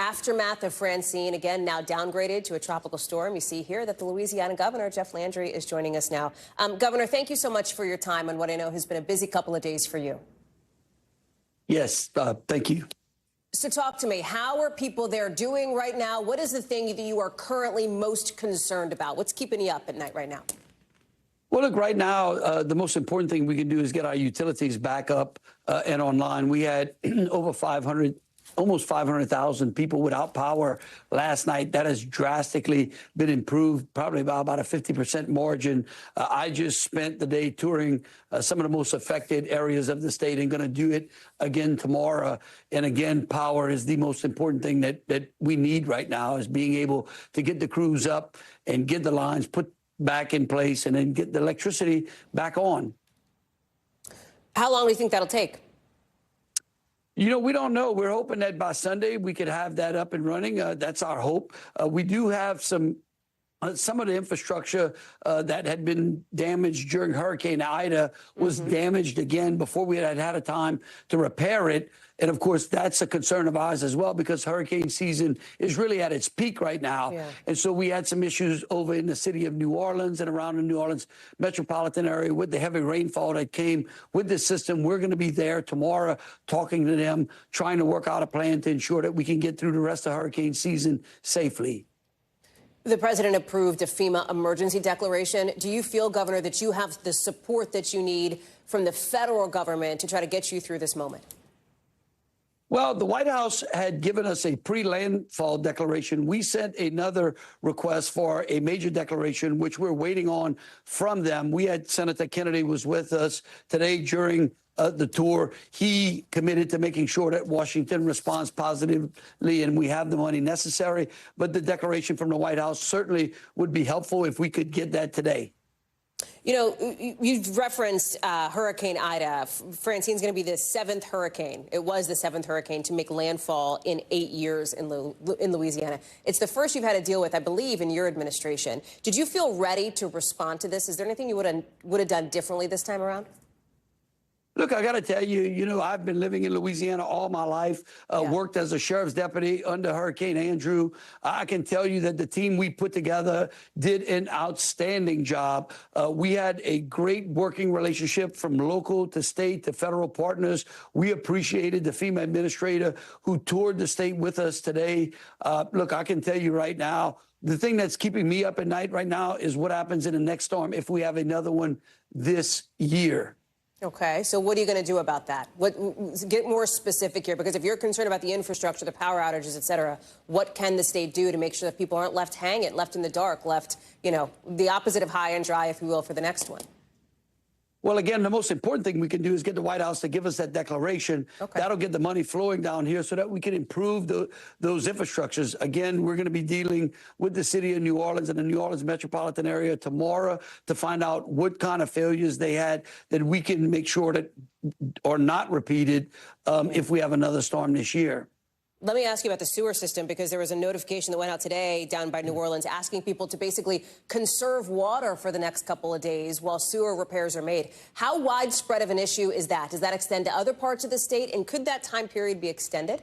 aftermath of Francine, again, now downgraded to a tropical storm. You see here that the Louisiana Governor, Jeff Landry, is joining us now. Governor, thank you so much for your time on what I know has been a busy couple of days for you. Yes, thank you. So talk to me. How are people there doing right now? What is the thing that you are currently most concerned about? What's keeping you up at night right now? Well, look, right now, the most important thing we can do is get our utilities back up and online. We had almost 500,000 people without power last night. That has drastically been improved, probably by about a 50% margin. I just spent the day touring some of the most affected areas of the state and going to do it again tomorrow. And again, power is the most important thing that we need right now, is being able to get the crews up and get the lines put back in place and then get the electricity back on. How long do you think that'll take? You know, we don't know. We're hoping that by Sunday we could have that up and running. That's our hope. We do have some of the infrastructure that had been damaged during Hurricane Ida was damaged again before we had a time to repair it. And of course, that's a concern of ours as well, because hurricane season is really at its peak right now. Yeah. And so we had some issues over in the city of New Orleans and around the New Orleans metropolitan area with the heavy rainfall that came with the system. We're going to be there tomorrow talking to them, trying to work out a plan to ensure that we can get through the rest of hurricane season safely. The president approved a FEMA emergency declaration. Do you feel, Governor, that you have the support that you need from the federal government to try to get you through this moment? Well, the White House had given us a pre-landfall declaration. We sent another request for a major declaration, which we're waiting on from them. We had Senator Kennedy was with us today during the tour. He committed to making sure that Washington responds positively and we have the money necessary. But the declaration from the White House certainly would be helpful if we could get that today. You know, you referenced Hurricane Ida. Francine's going to be the 7th hurricane. It was the 7th hurricane to make landfall in 8 years in Louisiana. It's the first you've had to deal with, I believe, in your administration. Did you feel ready to respond to this? Is there anything you would have done differently this time around? Look, I got to tell you, you know, I've been living in Louisiana all my life, worked as a sheriff's deputy under Hurricane Andrew. I can tell you that the team we put together did an outstanding job. We had a great working relationship from local to state to federal partners. We appreciated the FEMA administrator who toured the state with us today. Look, I can tell you right now, the thing that's keeping me up at night right now is what happens in the next storm if we have another one this year. Okay, so what are you going to do about that? Get more specific here, because if you're concerned about the infrastructure, the power outages, et cetera, what can the state do to make sure that people aren't left hanging, left in the dark, left, you know, the opposite of high and dry, if you will, for the next one? Well, again, the most important thing we can do is get the White House to give us that declaration. Okay. That'll get the money flowing down here so that we can improve those infrastructures. Again, we're going to be dealing with the city of New Orleans and the New Orleans metropolitan area tomorrow to find out what kind of failures they had that we can make sure that are not repeated if we have another storm this year. Let me ask you about the sewer system, because there was a notification that went out today down by New Orleans asking people to basically conserve water for the next couple of days while sewer repairs are made. How widespread of an issue is that? Does that extend to other parts of the state? And could that time period be extended?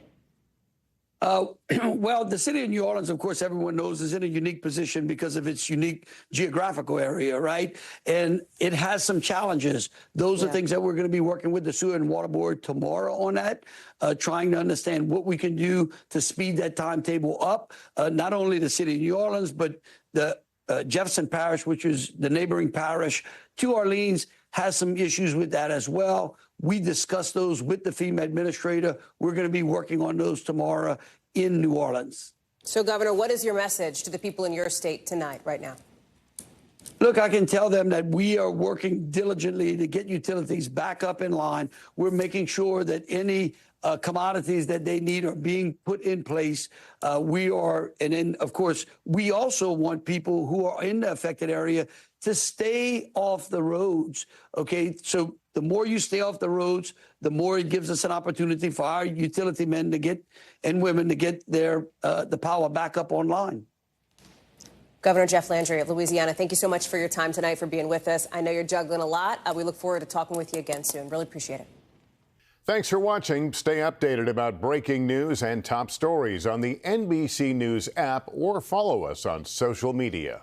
Well, the city of New Orleans, of course, everyone knows, is in a unique position because of its unique geographical area, right? And it has some challenges. Those are things that we're going to be working with the Sewer and Water Board tomorrow on that, trying to understand what we can do to speed that timetable up. Not only the city of New Orleans, but the Jefferson Parish, which is the neighboring parish to Orleans, has some issues with that as well. We discussed those with the FEMA administrator. We're going to be working on those tomorrow in New Orleans. So, Governor, what is your message to the people in your state tonight, right now? Look, I can tell them that we are working diligently to get utilities back up in line. We're making sure that any commodities that they need are being put in place. And then, of course, we also want people who are in the affected area to stay off the roads. Okay, so the more you stay off the roads, the more it gives us an opportunity for our utility men to get and women to get their the power back up online. Governor Jeff Landry of Louisiana, thank you so much for your time tonight, for being with us. I know you're juggling a lot. We look forward to talking with you again soon. Really appreciate it. Thanks for watching. Stay updated about breaking news and top stories on the NBC News app or follow us on social media.